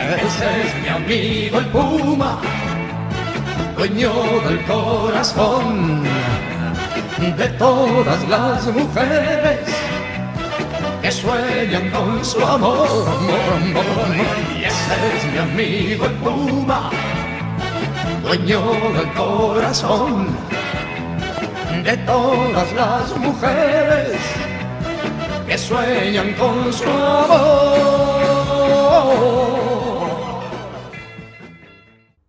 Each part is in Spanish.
Ese es mi amigo el Puma, dueño del corazón de todas las mujeres que sueñan con su amor, Y ese es mi amigo el Puma, dueño del corazón de todas las mujeres que sueñan con su amor.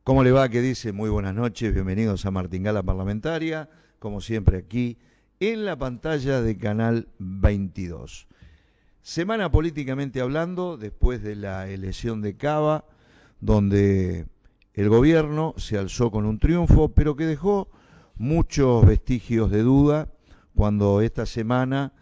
¿Cómo le va? ¿Qué dice? Muy buenas noches, bienvenidos a Martingala Parlamentaria, como siempre aquí en la pantalla de Canal 22. Semana políticamente hablando, después de la elección de Cava, donde el gobierno se alzó con un triunfo, pero que dejó muchos vestigios de duda cuando esta semana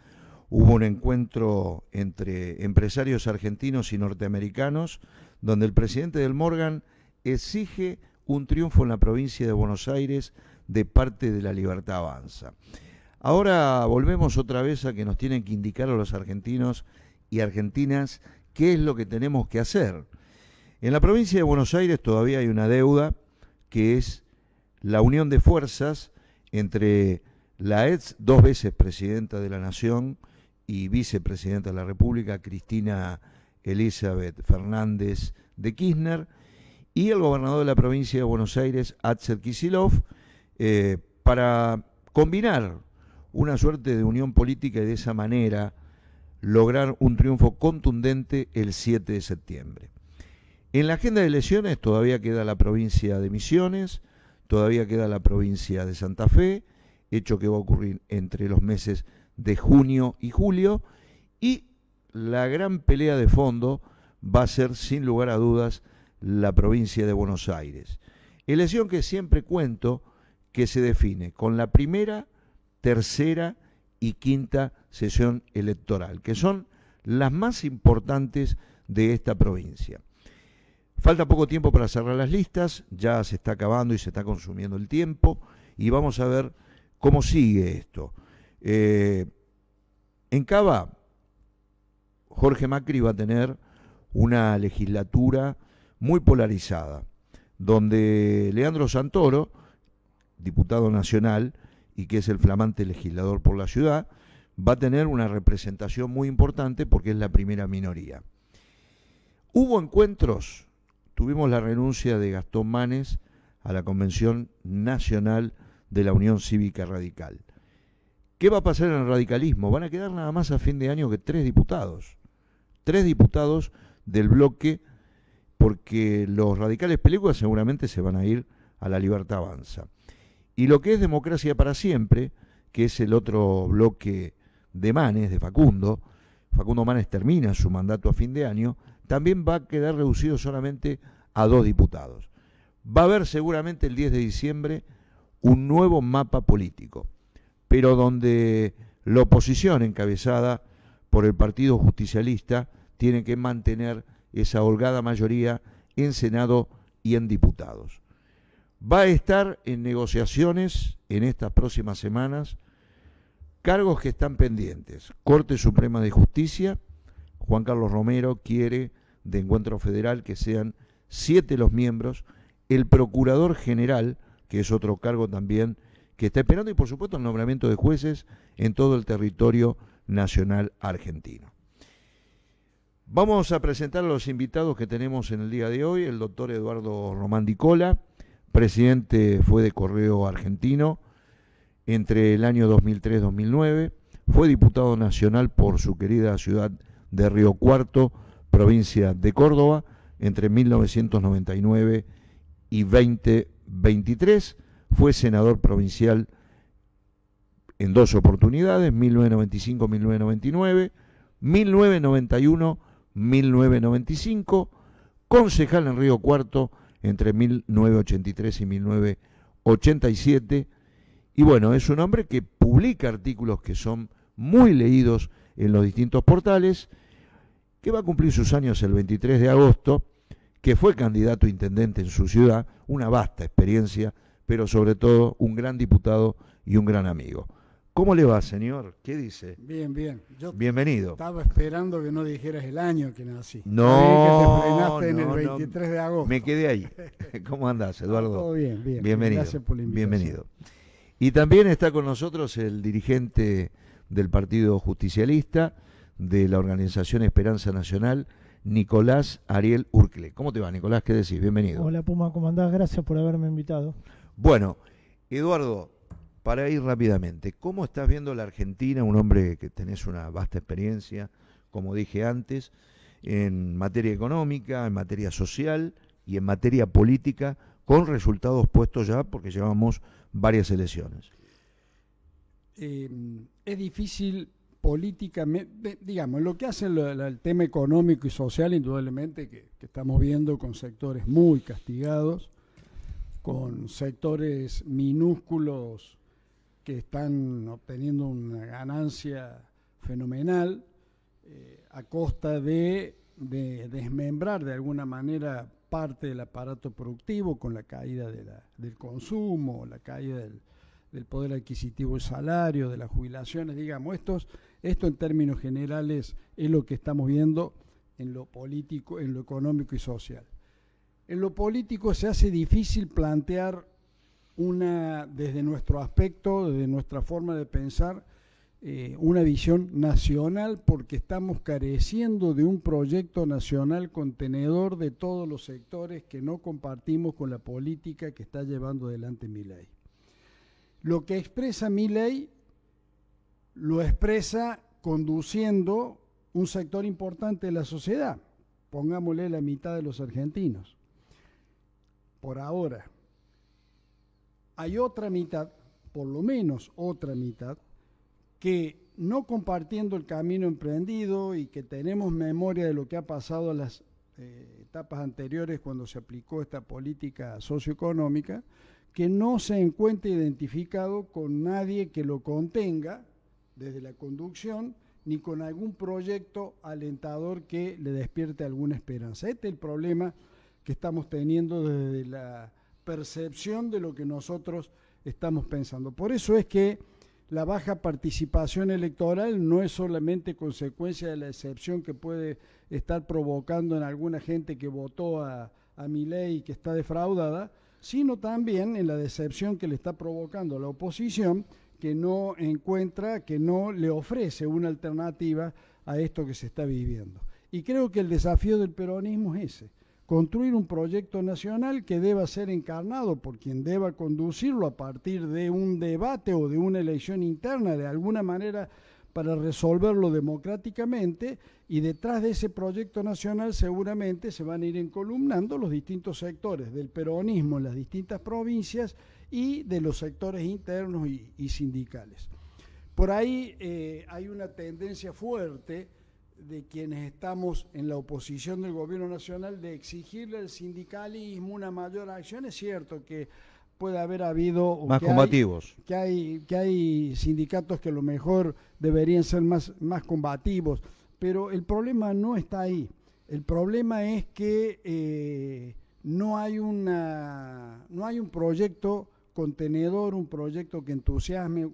hubo un encuentro entre empresarios argentinos y norteamericanos, donde el presidente del Morgan exige un triunfo en la provincia de Buenos Aires de parte de La Libertad Avanza. Ahora volvemos otra vez a que nos tienen que indicar a los argentinos y argentinas qué es lo que tenemos que hacer. En la provincia de Buenos Aires todavía hay una deuda que es la unión de fuerzas entre la ex 2 veces presidenta de la Nación y vicepresidenta de la República, Cristina Elizabeth Fernández de Kirchner, y el gobernador de la provincia de Buenos Aires, Axel Kicillof, para combinar una suerte de unión política y de esa manera lograr un triunfo contundente el 7 de septiembre. En la agenda de elecciones todavía queda la provincia de Misiones, todavía queda la provincia de Santa Fe, hecho que va a ocurrir entre los meses de junio y julio, y la gran pelea de fondo va a ser, sin lugar a dudas, la provincia de Buenos Aires. Elección que siempre cuento que se define con la primera, tercera y quinta sesión electoral, que son las más importantes de esta provincia. Falta poco tiempo para cerrar las listas, ya se está acabando y se está consumiendo el tiempo, y vamos a ver cómo sigue esto. En Cava, Jorge Macri va a tener una legislatura muy polarizada, donde Leandro Santoro, diputado nacional y que es el flamante legislador por la ciudad, va a tener una representación muy importante porque es la primera minoría. Hubo encuentros, tuvimos la renuncia de Gastón Manes a la Convención Nacional de la Unión Cívica Radical. ¿Qué va a pasar en el radicalismo? Van a quedar nada más a fin de año que 3 diputados. 3 diputados del bloque, porque los radicales películas seguramente se van a ir a La Libertad Avanza. Y lo que es Democracia para Siempre, que es el otro bloque de Manes, de Facundo Manes termina su mandato a fin de año, también va a quedar reducido solamente a 2 diputados. Va a haber seguramente el 10 de diciembre un nuevo mapa político, pero donde la oposición encabezada por el Partido Justicialista tiene que mantener esa holgada mayoría en Senado y en diputados. Va a estar en negociaciones en estas próximas semanas cargos que están pendientes. Corte Suprema de Justicia, Juan Carlos Romero quiere de Encuentro Federal que sean 7 los miembros, el Procurador General, que es otro cargo también que está esperando, y por supuesto el nombramiento de jueces en todo el territorio nacional argentino. Vamos a presentar a los invitados que tenemos en el día de hoy. El doctor Eduardo Román Di Cola, presidente fue de Correo Argentino entre el año 2003-2009, fue diputado nacional por su querida ciudad de Río Cuarto, provincia de Córdoba, entre 1999 y 2023, fue senador provincial en 2 oportunidades, 1995-1999, 1991-1995, concejal en Río Cuarto entre 1983 y 1987, y bueno, es un hombre que publica artículos que son muy leídos en los distintos portales, que va a cumplir sus años el 23 de agosto, que fue candidato a intendente en su ciudad, una vasta experiencia, pero sobre todo un gran diputado y un gran amigo. ¿Cómo le va, señor? ¿Qué dice? Bien, bien. Yo Bienvenido. estaba esperando que no dijeras el año que nací. No, Sabía que te frenaste en el no, 23 de agosto. Me quedé ahí. ¿Cómo andás, Eduardo? Todo bien, bien. Bienvenido. Gracias por la invitación. Bienvenido. Y también está con nosotros el dirigente del Partido Justicialista de la Organización Esperanza Nacional, Nicolás Ariel Urcle. ¿Cómo te va, Nicolás? ¿Qué decís? Bienvenido. Hola Puma, ¿cómo andás? Gracias por haberme invitado. Bueno, Eduardo, para ir rápidamente, ¿cómo estás viendo la Argentina? Un hombre que tenés una vasta experiencia, como dije antes, en materia económica, en materia social y en materia política, con resultados puestos ya porque llevamos varias elecciones. Es difícil políticamente, digamos, lo que hace el tema económico y social, indudablemente que estamos viendo con sectores muy castigados, con sectores minúsculos que están obteniendo una ganancia fenomenal a costa de desmembrar de alguna manera parte del aparato productivo con la caída del consumo, la caída del poder adquisitivo del salario, de las jubilaciones, digamos. Esto en términos generales es lo que estamos viendo en lo político, en lo económico y social. En lo político se hace difícil plantear desde nuestro aspecto, desde nuestra forma de pensar, una visión nacional, porque estamos careciendo de un proyecto nacional contenedor de todos los sectores que no compartimos con la política que está llevando adelante Milei. Lo que expresa Milei lo expresa conduciendo un sector importante de la sociedad, pongámosle la mitad de los argentinos, por ahora. Hay otra mitad, por lo menos otra mitad, que no compartiendo el camino emprendido y que tenemos memoria de lo que ha pasado en las etapas anteriores cuando se aplicó esta política socioeconómica, que no se encuentra identificado con nadie que lo contenga desde la conducción, ni con algún proyecto alentador que le despierte alguna esperanza. Este es el problema que estamos teniendo desde la percepción de lo que nosotros estamos pensando. Por eso es que la baja participación electoral no es solamente consecuencia de la decepción que puede estar provocando en alguna gente que votó a Milei y que está defraudada, sino también en la decepción que le está provocando a la oposición, que no encuentra, que no le ofrece una alternativa a esto que se está viviendo. Y creo que el desafío del peronismo es ese: construir un proyecto nacional que deba ser encarnado por quien deba conducirlo a partir de un debate o de una elección interna, de alguna manera, para resolverlo democráticamente, y detrás de ese proyecto nacional seguramente se van a ir encolumnando los distintos sectores del peronismo en las distintas provincias y de los sectores internos y sindicales. Por ahí hay una tendencia fuerte de quienes estamos en la oposición del gobierno nacional de exigirle al sindicalismo una mayor acción. Es cierto que puede haber habido más combativos, que hay sindicatos que a lo mejor deberían ser más combativos, pero el problema no está ahí. El problema es que no hay un proyecto contenedor, un proyecto que entusiasme,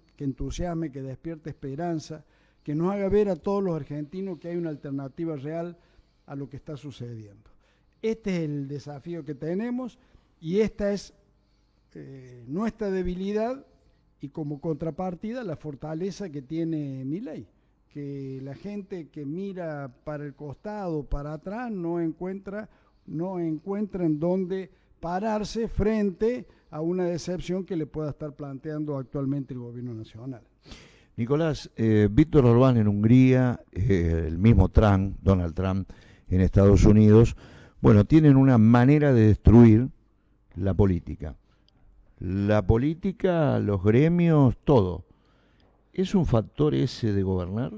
que despierte esperanza, que nos haga ver a todos los argentinos que hay una alternativa real a lo que está sucediendo. Este es el desafío que tenemos y esta es nuestra debilidad, y como contrapartida la fortaleza que tiene Milei, que la gente que mira para el costado, para atrás, no encuentra en dónde pararse frente a una decepción que le pueda estar planteando actualmente el gobierno nacional. Nicolás, Víctor Orbán en Hungría, el mismo Trump, Donald Trump en Estados Unidos, bueno, tienen una manera de destruir la política. La política, los gremios, todo. ¿Es un factor ese de gobernar?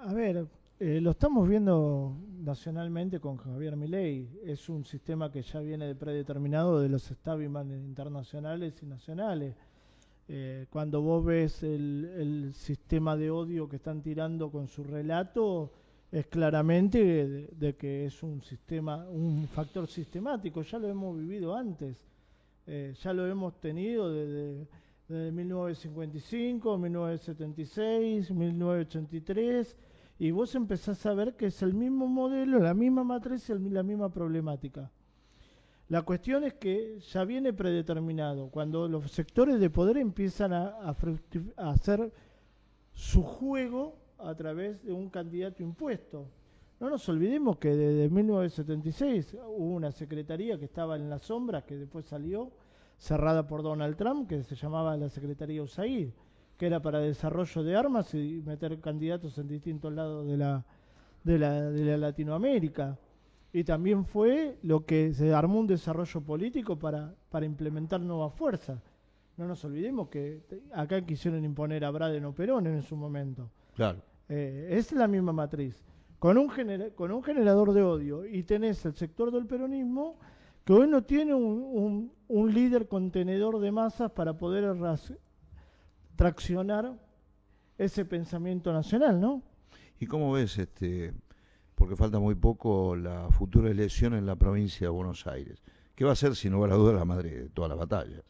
A ver, lo estamos viendo nacionalmente con Javier Milei. Es un sistema que ya viene predeterminado de los establishments internacionales y nacionales. Cuando vos ves el sistema de odio que están tirando con su relato, es claramente de que es un factor sistemático. Ya lo hemos vivido antes, ya lo hemos tenido desde 1955, 1976, 1983, y vos empezás a ver que es el mismo modelo, la misma matriz y la misma problemática. La cuestión es que ya viene predeterminado. Cuando los sectores de poder empiezan a hacer su juego a través de un candidato impuesto. No nos olvidemos que desde 1976 hubo una secretaría que estaba en la sombra, que después salió, cerrada por Donald Trump, que se llamaba la Secretaría USAID, que era para desarrollo de armas y meter candidatos en distintos lados de la Latinoamérica. Y también fue lo que se armó un desarrollo político para implementar nuevas fuerzas. No nos olvidemos que acá quisieron imponer a Braden o Perón en su momento. Claro. Es la misma matriz. Con un generador de odio, y tenés el sector del peronismo que hoy no tiene un líder contenedor de masas para poder traccionar ese pensamiento nacional, ¿no? ¿Y cómo ves, porque falta muy poco, la futura elección en la provincia de Buenos Aires? ¿Qué va a ser, sin lugar a dudas, la madre de todas las batallas?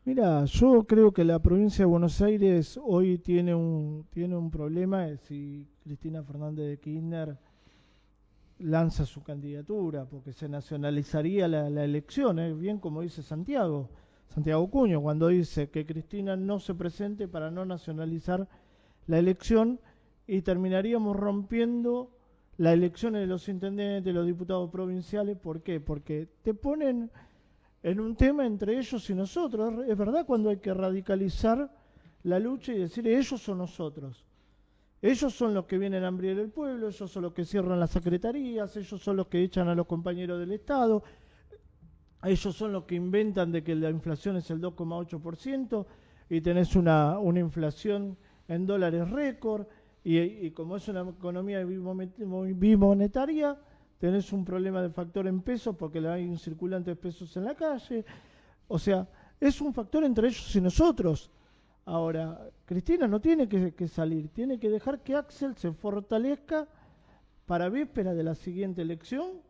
Mira, yo creo que la provincia de Buenos Aires hoy tiene un problema, si Cristina Fernández de Kirchner lanza su candidatura, porque se nacionalizaría la elección, bien como dice Santiago Cuño, cuando dice que Cristina no se presente para no nacionalizar la elección, y terminaríamos rompiendo la elección de los intendentes, los diputados provinciales. ¿Por qué? Porque te ponen en un tema entre ellos y nosotros. Es verdad, cuando hay que radicalizar la lucha y decir ellos son nosotros. Ellos son los que vienen a hambriar el pueblo, ellos son los que cierran las secretarías, ellos son los que echan a los compañeros del Estado, ellos son los que inventan de que la inflación es el 2,8% y tenés una inflación en dólares récord, y como es una economía bimonetaria, tenés un problema de factor en pesos porque hay un circulante de pesos en la calle. O sea, es un factor entre ellos y nosotros. Ahora, Cristina no tiene que salir, tiene que dejar que Axel se fortalezca para víspera de la siguiente elección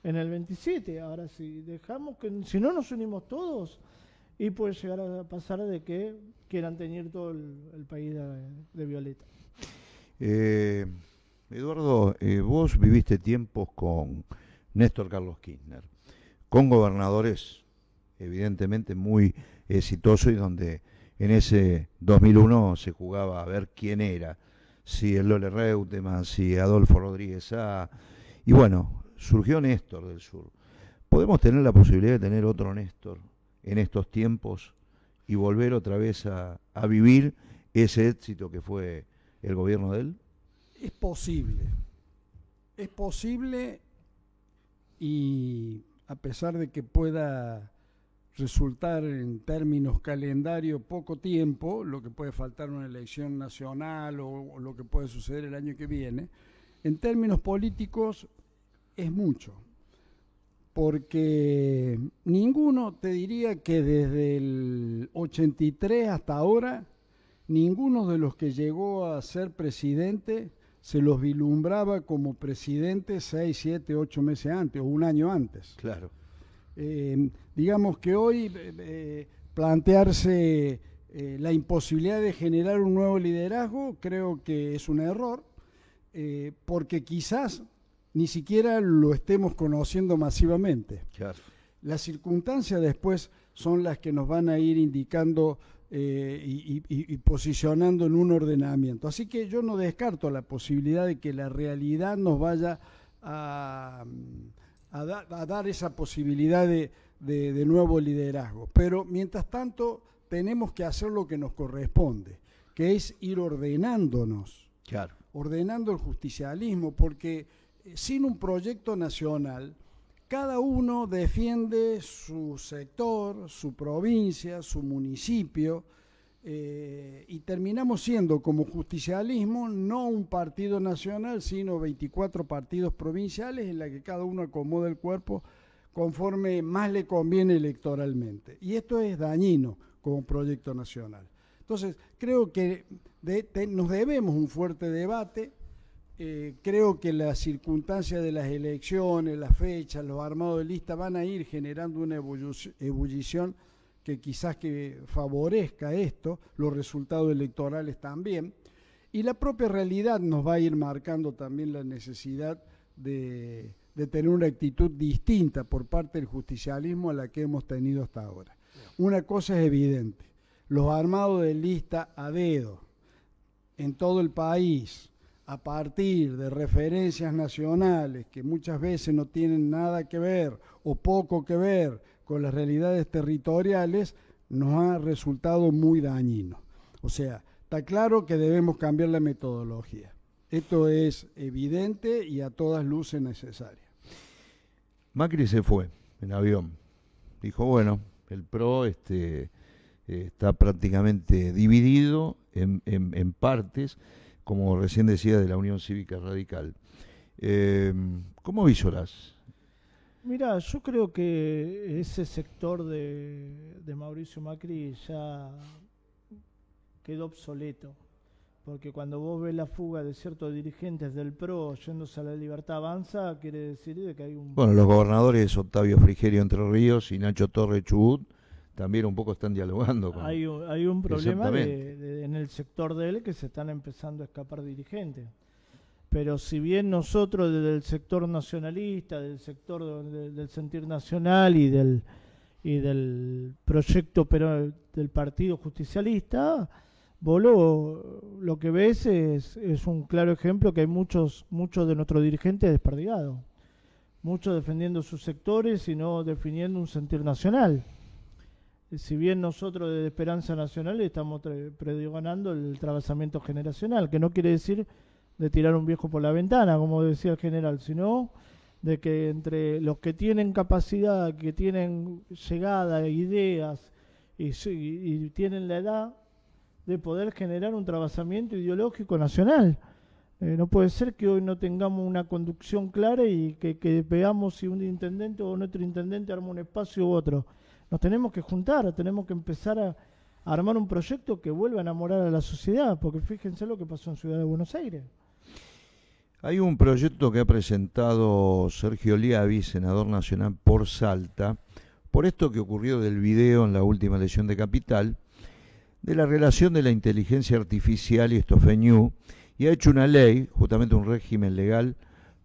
en el 27. Ahora, si no nos unimos todos, y puede llegar a pasar de que quieran teñir todo el país de violeta. Eduardo, vos viviste tiempos con Néstor Carlos Kirchner, con gobernadores evidentemente muy exitosos, y donde en ese 2001 se jugaba a ver quién era, si el Lole Reutemann, si Adolfo Rodríguez Sá, y bueno, surgió Néstor del Sur. ¿Podemos tener la posibilidad de tener otro Néstor en estos tiempos y volver otra vez a vivir ese éxito que fue el gobierno de él? Es posible, y a pesar de que pueda resultar en términos calendario poco tiempo, lo que puede faltar una elección nacional o lo que puede suceder el año que viene, en términos políticos es mucho, porque ninguno, te diría que desde el 83 hasta ahora, ninguno de los que llegó a ser presidente se los vislumbraba como presidente 6, 7, 8 meses antes o un año antes. Claro. Digamos que hoy plantearse la imposibilidad de generar un nuevo liderazgo creo que es un error, porque quizás ni siquiera lo estemos conociendo masivamente. Claro. Las circunstancias después son las que nos van a ir indicando y posicionando en un ordenamiento. Así que yo no descarto la posibilidad de que la realidad nos vaya a dar esa posibilidad de nuevo liderazgo. Pero mientras tanto tenemos que hacer lo que nos corresponde, que es ir ordenándonos, Claro. ordenando el justicialismo, porque sin un proyecto nacional, cada uno defiende su sector, su provincia, su municipio, y terminamos siendo como justicialismo no un partido nacional, sino 24 partidos provinciales en la que cada uno acomoda el cuerpo conforme más le conviene electoralmente. Y esto es dañino como proyecto nacional. Entonces, creo que nos debemos un fuerte debate. Creo que las circunstancias de las elecciones, las fechas, los armados de lista van a ir generando una ebullición que quizás que favorezca esto, los resultados electorales también, y la propia realidad nos va a ir marcando también la necesidad de tener una actitud distinta por parte del justicialismo a la que hemos tenido hasta ahora. Una cosa es evidente, los armados de lista a dedo en todo el país, a partir de referencias nacionales que muchas veces no tienen nada que ver o poco que ver con las realidades territoriales, nos ha resultado muy dañino. O sea, está claro que debemos cambiar la metodología. Esto es evidente y a todas luces necesario. Macri se fue en avión. Dijo, bueno, el PRO está prácticamente dividido en partes, como recién decía, de la Unión Cívica Radical. ¿Cómo visorás? Mira, yo creo que ese sector de Mauricio Macri ya quedó obsoleto, porque cuando vos ves la fuga de ciertos dirigentes del PRO yéndose a la Libertad Avanza, quiere decir de que hay un... Bueno, los gobernadores Octavio Frigerio Entre Ríos y Nacho Torre Chubut también un poco están dialogando con... Hay un problema en el sector de él, que se están empezando a escapar dirigentes. Pero si bien nosotros desde el sector nacionalista, del sector del sentir nacional y del proyecto pero del partido justicialista, vos lo que ves es un claro ejemplo que hay muchos de nuestros dirigentes desperdigados, muchos defendiendo sus sectores y no definiendo un sentir nacional. Si bien nosotros desde Esperanza Nacional estamos pregonando el atravesamiento generacional, que no quiere decir de tirar un viejo por la ventana, como decía el general, sino de que entre los que tienen capacidad, que tienen llegada, ideas y tienen la edad de poder generar un atravesamiento ideológico nacional. No puede ser que hoy no tengamos una conducción clara y que veamos si un intendente o otro intendente arma un espacio u otro. Nos tenemos que juntar, tenemos que empezar a armar un proyecto que vuelva a enamorar a la sociedad, porque fíjense lo que pasó en Ciudad de Buenos Aires. Hay un proyecto que ha presentado Sergio Liavi, senador nacional por Salta, por esto que ocurrió del video en la última elección de Capital, de la relación de la inteligencia artificial y esto fake news, y ha hecho una ley, justamente un régimen legal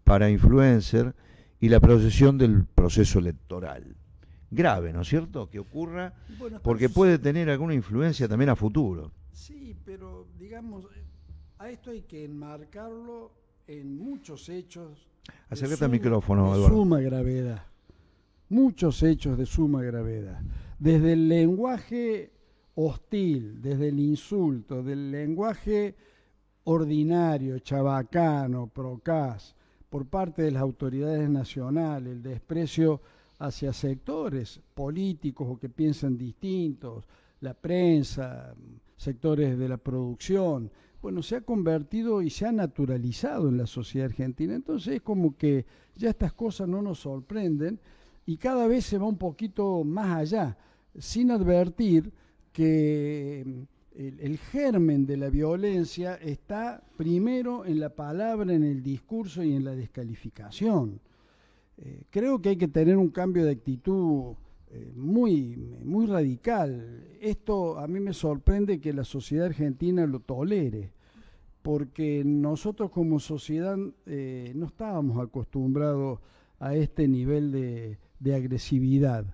para influencer y la procesión del proceso electoral. Grave, ¿no es cierto?, que ocurra, Bueno, porque puede tener alguna influencia también a futuro. Sí, pero digamos, a esto hay que enmarcarlo en muchos hechos. Acércate al micrófono, de Eduardo. suma gravedad. Muchos hechos de suma gravedad. Desde el lenguaje hostil, desde el insulto, del lenguaje ordinario, chabacano, procaz, por parte de las autoridades nacionales, el desprecio hacia sectores políticos o que piensan distintos, la prensa, sectores de la producción, bueno, se ha convertido y se ha naturalizado en la sociedad argentina. Entonces es como que ya estas cosas no nos sorprenden y cada vez se va un poquito más allá, sin advertir que el germen de la violencia está primero en la palabra, en el discurso y en la descalificación. Creo que hay que tener un cambio de actitud muy radical. Esto a mí me sorprende que la sociedad argentina lo tolere, porque nosotros como sociedad no estábamos acostumbrados a este nivel de agresividad,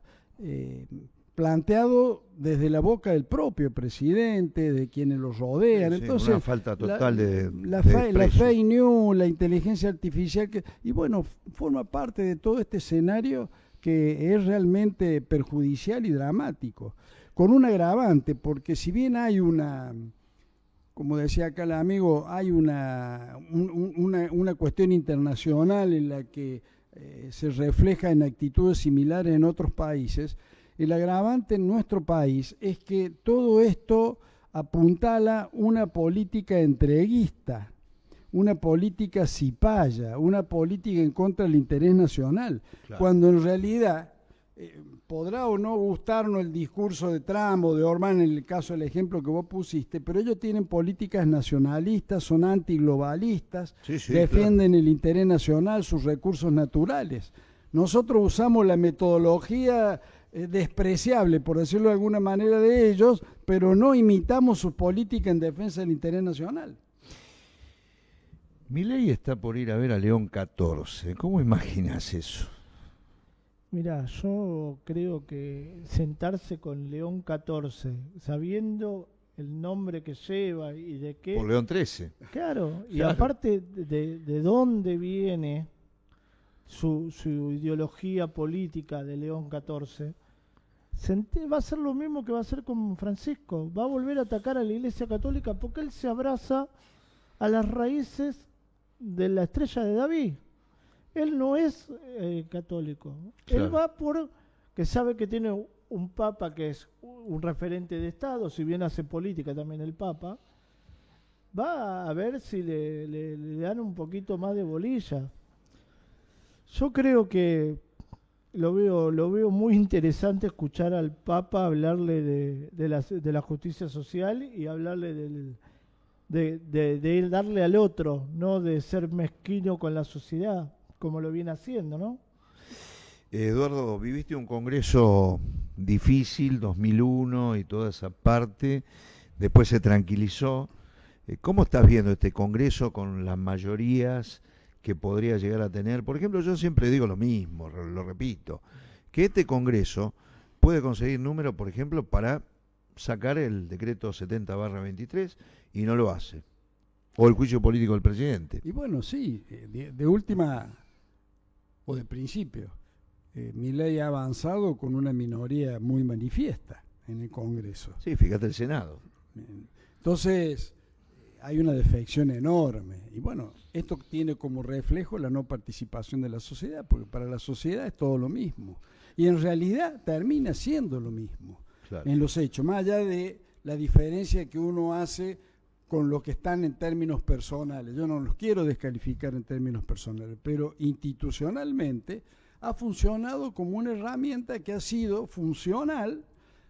planteado desde la boca del propio presidente, de quienes lo rodean. Sí, entonces una falta total la desprecio. fake news, la inteligencia artificial, y bueno, forma parte de todo este escenario que es realmente perjudicial y dramático, con un agravante, porque si bien hay una, como decía acá el amigo, hay una cuestión internacional en la que se refleja en actitudes similares en otros países, el agravante en nuestro país es que todo esto apuntala una política entreguista, una política cipaya, una política en contra del interés nacional, Claro. cuando en realidad podrá o no gustarnos el discurso de Trump o de Orbán, en el caso del ejemplo que vos pusiste, pero ellos tienen políticas nacionalistas, son antiglobalistas, Sí, defienden el interés nacional, sus recursos naturales. Nosotros usamos la metodología despreciable, por decirlo de alguna manera, de ellos, pero no imitamos su política en defensa del interés nacional. Milei está por ir a ver a León 14. ¿Cómo imaginas eso? Mira, yo creo que sentarse con León 14, sabiendo el nombre que lleva y de qué... Por León 13. Claro, y Claro. aparte de dónde viene su ideología política de León 14, va a ser lo mismo que va a hacer con Francisco. Va a volver a atacar a la Iglesia Católica porque él se abraza a las raíces de la estrella de David. Él no es católico. Claro. Él va por que sabe que tiene un papa que es un referente de Estado, si bien hace política también el papa, va a ver si le dan un poquito más de bolilla. Yo creo que lo veo muy interesante escuchar al papa hablarle de la justicia social y hablarle de darle al otro, no de ser mezquino con la sociedad, como lo viene haciendo, ¿no? Eduardo, viviste un congreso difícil, 2001 y toda esa parte, después se tranquilizó. ¿Cómo estás viendo este congreso con las mayorías que podría llegar a tener? Por ejemplo, yo siempre digo lo mismo, lo repito, que este congreso puede conseguir números, por ejemplo, para sacar el decreto 70/23 y no lo hace. O el juicio político del presidente. Y bueno, sí, de última o de principio, Milei ha avanzado con una minoría muy manifiesta en el Congreso. Sí, fíjate el Senado. Entonces, hay una defección enorme. Y bueno, esto tiene como reflejo la no participación de la sociedad, porque para la sociedad es todo lo mismo. Y en realidad termina siendo lo mismo, Claro. en los hechos, más allá de la diferencia que uno hace con lo que están en términos personales. Yo no los quiero descalificar en términos personales, pero institucionalmente ha funcionado como una herramienta que ha sido funcional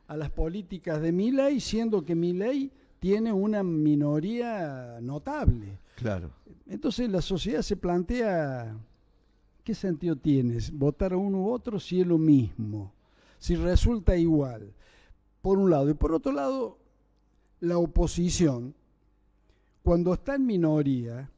a las políticas de Milei, siendo que Milei tiene una minoría notable. Claro. Entonces la sociedad se plantea, ¿qué sentido tiene votar a uno u otro si es lo mismo? Si resulta igual, por un lado. Y por otro lado, la oposición, cuando está en minoría,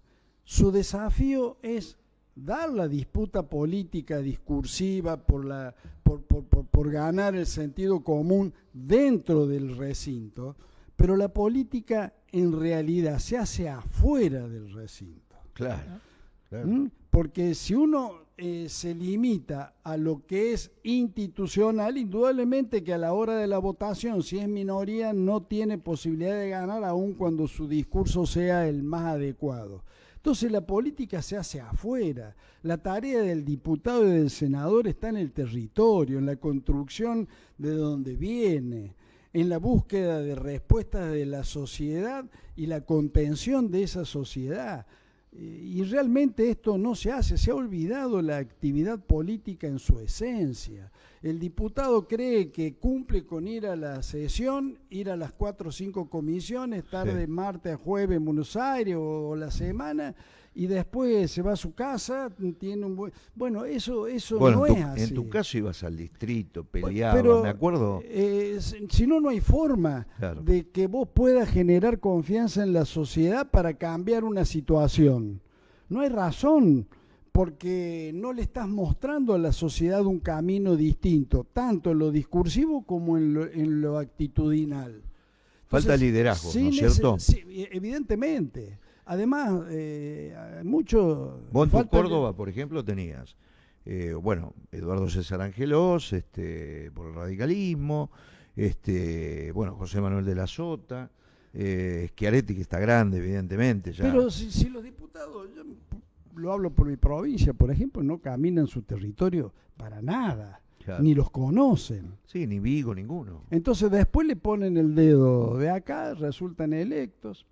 su desafío es dar la disputa política discursiva por ganar el sentido común dentro del recinto, pero la política en realidad se hace afuera del recinto. Claro. Claro. Porque si uno se limita a lo que es institucional, indudablemente que a la hora de la votación, si es minoría, no tiene posibilidad de ganar aun cuando su discurso sea el más adecuado. Entonces la política se hace afuera. La tarea del diputado y del senador está en el territorio, en la construcción de donde viene, en la búsqueda de respuestas de la sociedad y la contención de esa sociedad. Y realmente esto no se hace, se ha olvidado la actividad política en su esencia. El diputado cree que cumple con ir a la sesión, ir a las 4 o 5 comisiones, estar de martes a jueves en Buenos Aires o la semana, y después se va a su casa, tiene un buen... Bueno, eso no es así. En tu caso ibas al distrito, peleabas, pero, me acuerdo. Si no, no hay forma de que vos puedas generar confianza en la sociedad para cambiar una situación. No hay razón, porque no le estás mostrando a la sociedad un camino distinto, tanto en lo discursivo como en lo actitudinal. Falta liderazgo, ¿no es cierto? Sí, evidentemente. Además, mucho... Vos en tu Córdoba, por ejemplo, tenías, Eduardo César Angelós, por el radicalismo, José Manuel de la Sota, Schiaretti, que está grande, evidentemente. Ya. Pero si los diputados, yo lo hablo por mi provincia, por ejemplo, no caminan su territorio para nada. Claro. Ni los conocen. Sí, ni Vigo, ninguno. Entonces después le ponen el dedo de acá, resultan electos.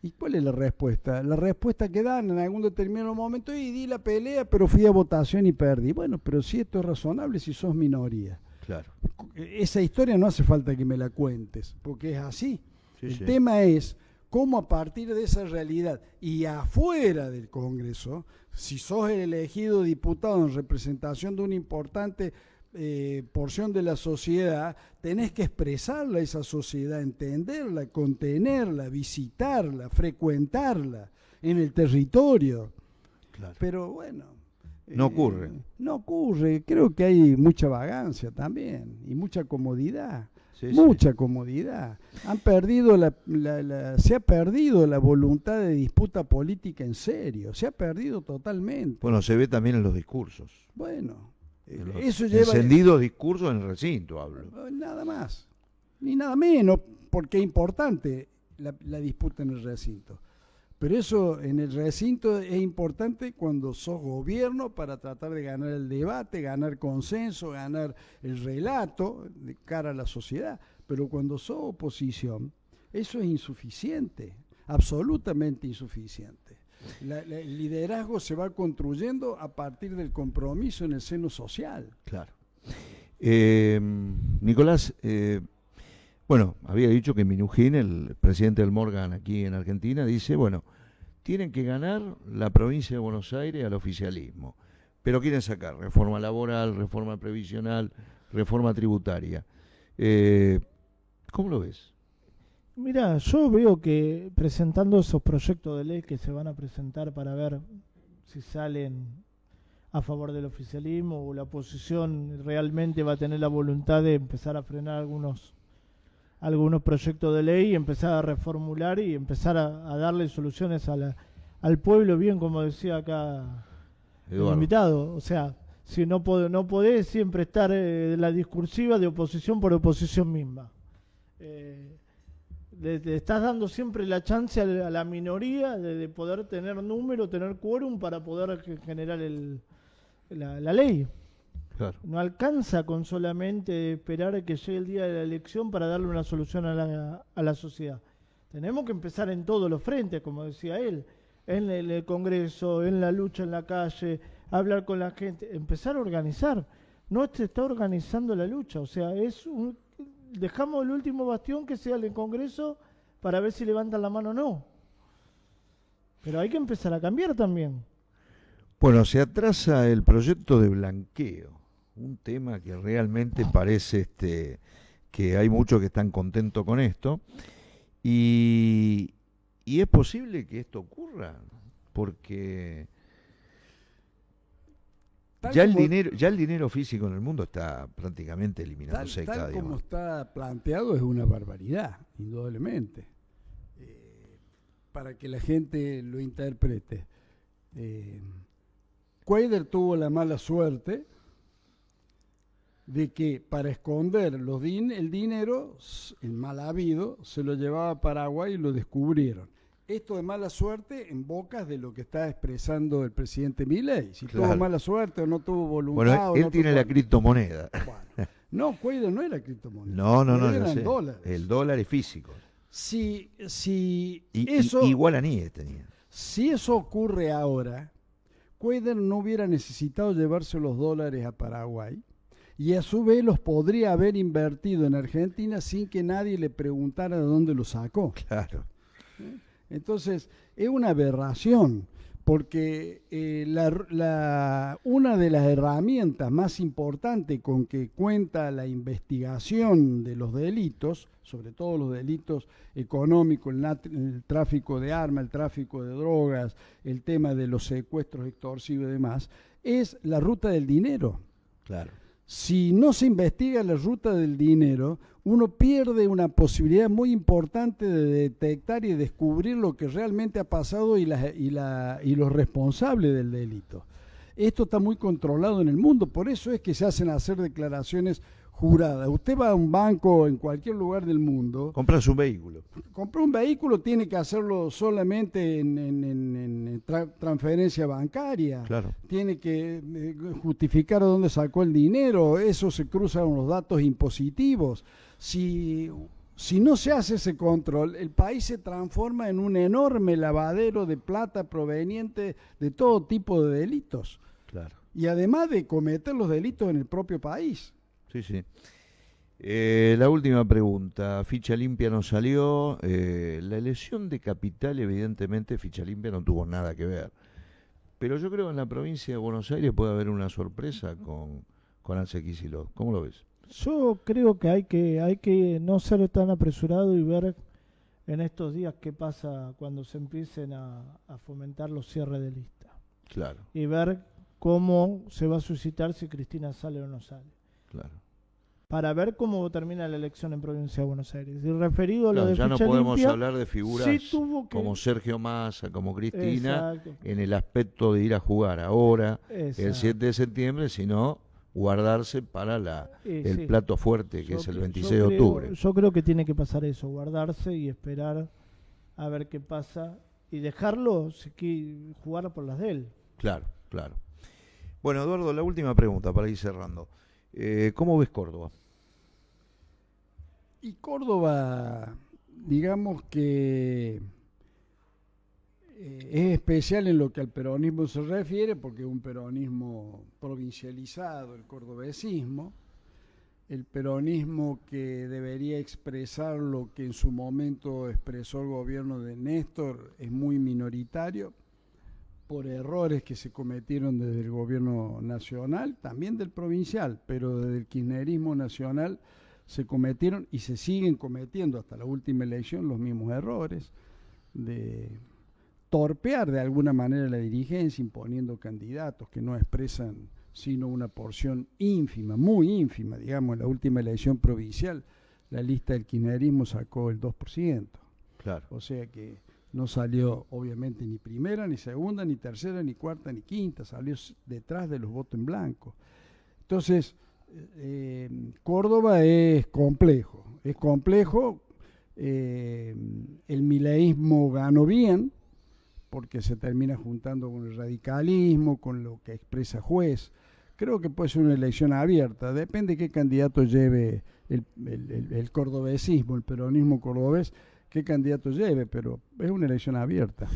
¿Y cuál es la respuesta? La respuesta que dan en algún determinado momento, y di la pelea, pero fui a votación y perdí. Bueno, pero si esto es razonable, si sos minoría. Claro. Esa historia no hace falta que me la cuentes, porque es así. El tema es cómo a partir de esa realidad y afuera del Congreso, si sos el elegido diputado en representación de un importante porción de la sociedad, tenés que expresarla a esa sociedad, entenderla, contenerla, visitarla, frecuentarla en el territorio. Claro. Pero bueno, No ocurre. No ocurre. Creo que hay mucha vagancia también y mucha comodidad. Sí, Mucha sí. comodidad. Han perdido se ha perdido la voluntad de disputa política en serio. Se ha perdido totalmente. Bueno, se ve también en los discursos. Bueno, En los eso lleva encendidos discursos en el recinto, hablo. nada más, ni nada menos, porque es importante la disputa en el recinto. Pero eso en el recinto es importante cuando sos gobierno para tratar de ganar el debate, ganar consenso, ganar el relato de cara a la sociedad. Pero cuando sos oposición, eso es insuficiente, absolutamente insuficiente. El liderazgo se va construyendo a partir del compromiso en el seno social. Claro. Nicolás, bueno, había dicho que Minujín, el presidente del Morgan aquí en Argentina, dice, bueno, tienen que ganar la provincia de Buenos Aires al oficialismo, pero quieren sacar reforma laboral, reforma previsional, reforma tributaria. ¿Cómo lo ves? Mira, yo veo que presentando esos proyectos de ley que se van a presentar para ver si salen a favor del oficialismo o la oposición realmente va a tener la voluntad de empezar a frenar algunos proyectos de ley y empezar a reformular y empezar a darle soluciones al pueblo, bien como decía acá el invitado. O sea, si no podés siempre estar la discursiva de oposición por oposición misma. Le estás dando siempre la chance a la minoría de poder tener número, tener quórum para poder generar la ley. Claro. No alcanza con solamente esperar a que llegue el día de la elección para darle una solución a la sociedad. Tenemos que empezar en todos los frentes, como decía él, en el Congreso, en la lucha en la calle, hablar con la gente, empezar a organizar. No se está organizando la lucha, o sea, dejamos el último bastión que sea el Congreso para ver si levantan la mano o no. Pero hay que empezar a cambiar también. Bueno, se atrasa el proyecto de blanqueo, un tema que realmente parece que hay muchos que están contentos con esto, y es posible que esto ocurra, porque ya el dinero físico en el mundo está prácticamente eliminándose cada Tal día como más. está planteado es una barbaridad, indudablemente. Para que la gente lo interprete. Cuadra tuvo la mala suerte de que para esconder el dinero, el mal habido, se lo llevaba a Paraguay y lo descubrieron. Esto de mala suerte en bocas de lo que está expresando el presidente Milei. Si Claro. tuvo mala suerte o no tuvo voluntad. Bueno, o él no tiene tuvo- la criptomoneda. Bueno, no, Cuadra no era criptomoneda. No, Cuadra ya eran sé. dólares. El dólar es físico. Si Y guaraníes tenía. si eso ocurre ahora, Cuadra no hubiera necesitado llevarse los dólares a Paraguay y a su vez los podría haber invertido en Argentina sin que nadie le preguntara de dónde los sacó. Claro. Entonces, es una aberración, porque una de las herramientas más importantes con que cuenta la investigación de los delitos, sobre todo los delitos económicos, el tráfico de armas, el tráfico de drogas, el tema de los secuestros extorsivos y demás, es la ruta del dinero. Claro. Si no se investiga la ruta del dinero, uno pierde una posibilidad muy importante de detectar y descubrir lo que realmente ha pasado y los responsables del delito. Esto está muy controlado en el mundo, por eso es que se hacen hacer declaraciones juradas. Usted va a un banco en cualquier lugar del mundo, Compras un vehículo. comprar un vehículo tiene que hacerlo solamente en transferencia bancaria. Claro. Tiene que justificar a dónde sacó el dinero, eso se cruza con los datos impositivos. Si no se hace ese control, el país se transforma en un enorme lavadero de plata proveniente de todo tipo de delitos. Claro. Y además de cometer los delitos en el propio país. Sí, sí. La última pregunta. Ficha limpia no salió. La elección de capital, evidentemente, ficha limpia no tuvo nada que ver. Pero yo creo que en la provincia de Buenos Aires puede haber una sorpresa con Ansel Kicillof. ¿Cómo lo ves? Yo creo que hay que no ser tan apresurado y ver en estos días qué pasa cuando se empiecen a fomentar los cierres de lista. Claro, Y ver cómo se va a suscitar si Cristina sale o no sale. claro. Para ver cómo termina la elección en Provincia de Buenos Aires. Y referido a lo Claro, de ya no ficha podemos limpia, hablar de figuras sí tuvo que... como Sergio Massa, como Cristina, Exacto, en el aspecto de ir a jugar ahora, el exacto. 7 de septiembre, sino guardarse para el Sí. plato fuerte, que Yo es el cre- 26 yo de creo- octubre. Yo creo que tiene que pasar eso, guardarse y esperar a ver qué pasa y dejarlo jugar por las de él. Claro, claro. Bueno, Eduardo, la última pregunta para ir cerrando. ¿Cómo ves Córdoba? Y Córdoba, digamos que es especial en lo que al peronismo se refiere, porque es un peronismo provincializado, el cordobesismo, el peronismo que debería expresar lo que en su momento expresó el gobierno de Néstor es muy minoritario, por errores que se cometieron desde el gobierno nacional, también del provincial, pero desde el kirchnerismo nacional se cometieron y se siguen cometiendo hasta la última elección los mismos errores de torpear de alguna manera la dirigencia, imponiendo candidatos que no expresan sino una porción ínfima, muy ínfima, digamos, en la última elección provincial, la lista del kirchnerismo sacó el 2%, Claro. o sea que no salió obviamente ni primera, ni segunda, ni tercera, ni cuarta, ni quinta, salió detrás de los votos en blanco. Entonces, Córdoba es complejo, el mileísmo ganó bien, porque se termina juntando con el radicalismo, con lo que expresa Juez. Creo que puede ser una elección abierta, depende de qué candidato lleve el cordobesismo, el peronismo cordobés, qué candidato lleve, pero es una elección abierta.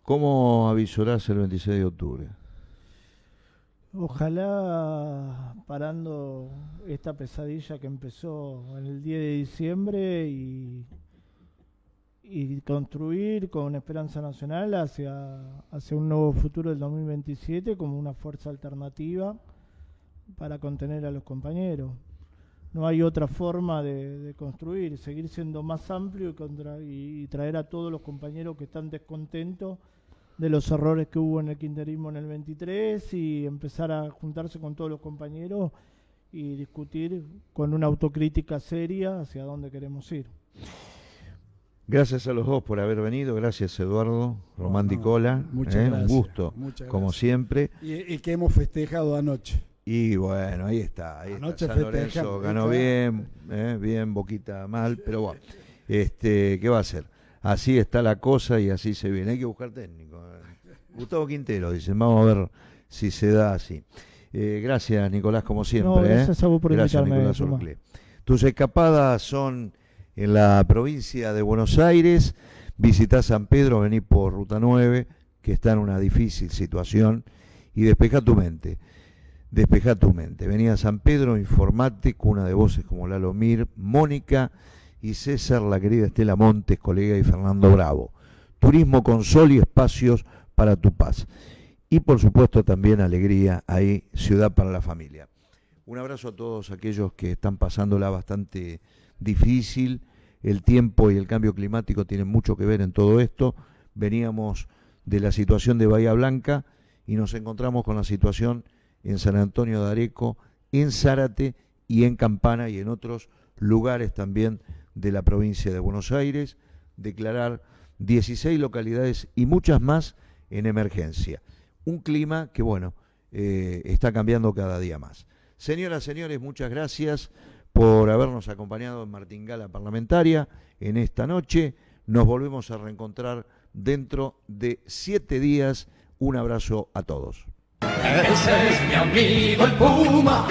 ¿Cómo avisorás el 26 de octubre? Ojalá parando esta pesadilla que empezó en el 10 de diciembre y construir con Esperanza Nacional hacia un nuevo futuro del 2027 como una fuerza alternativa para contener a los compañeros. No hay otra forma de construir, seguir siendo más amplio y traer a todos los compañeros que están descontentos de los errores que hubo en el kirchnerismo en el 23 y empezar a juntarse con todos los compañeros y discutir con una autocrítica seria hacia dónde queremos ir. Gracias a los dos por haber venido, gracias Eduardo, Román Dicola, Muchas gracias. Un gusto, Muchas como gracias. siempre. Y que hemos festejado anoche. Y bueno, ahí está, Anoche San Lorenzo festejamos, ganó bien, bien, Boquita mal, pero bueno, ¿qué va a hacer? Así está la cosa y así se viene, hay que buscar técnico. Gustavo Quintero, dicen, vamos a ver si se da así. Gracias Nicolás, como siempre. No, gracias a vos por Gracias invitarme, Nicolás Suma. Orclé. Tus escapadas son en la provincia de Buenos Aires, visitá San Pedro, vení por Ruta 9, que está en una difícil situación, y despejá tu mente. Despejá tu mente. Vení a San Pedro, informate, cuna de voces como Lalo Mir, Mónica y César, la querida Estela Montes, colega, y Fernando Bravo. Turismo con sol y espacios para tu paz. Y por supuesto también alegría ahí, ciudad para la familia. Un abrazo a todos aquellos que están pasándola bastante difícil. El tiempo y el cambio climático tienen mucho que ver en todo esto. Veníamos de la situación de Bahía Blanca y nos encontramos con la situación en San Antonio de Areco, en Zárate y en Campana y en otros lugares también de la provincia de Buenos Aires. Declarar 16 localidades y muchas más en emergencia. Un clima que, bueno, está cambiando cada día más. Señoras, señores, muchas gracias por habernos acompañado en Martingala Parlamentaria en esta noche. Nos volvemos a reencontrar dentro de 7 días. Un abrazo a todos. Ese es mi amigo el Puma,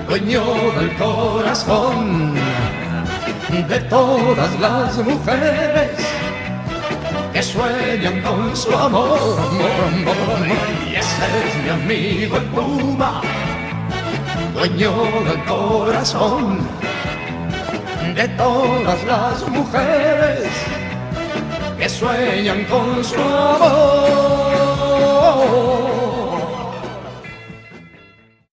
dueño del corazón de todas las mujeres que sueñan con su amor. Y ese es mi amigo el Puma, dueño del corazón de todas las mujeres que sueñan con su amor.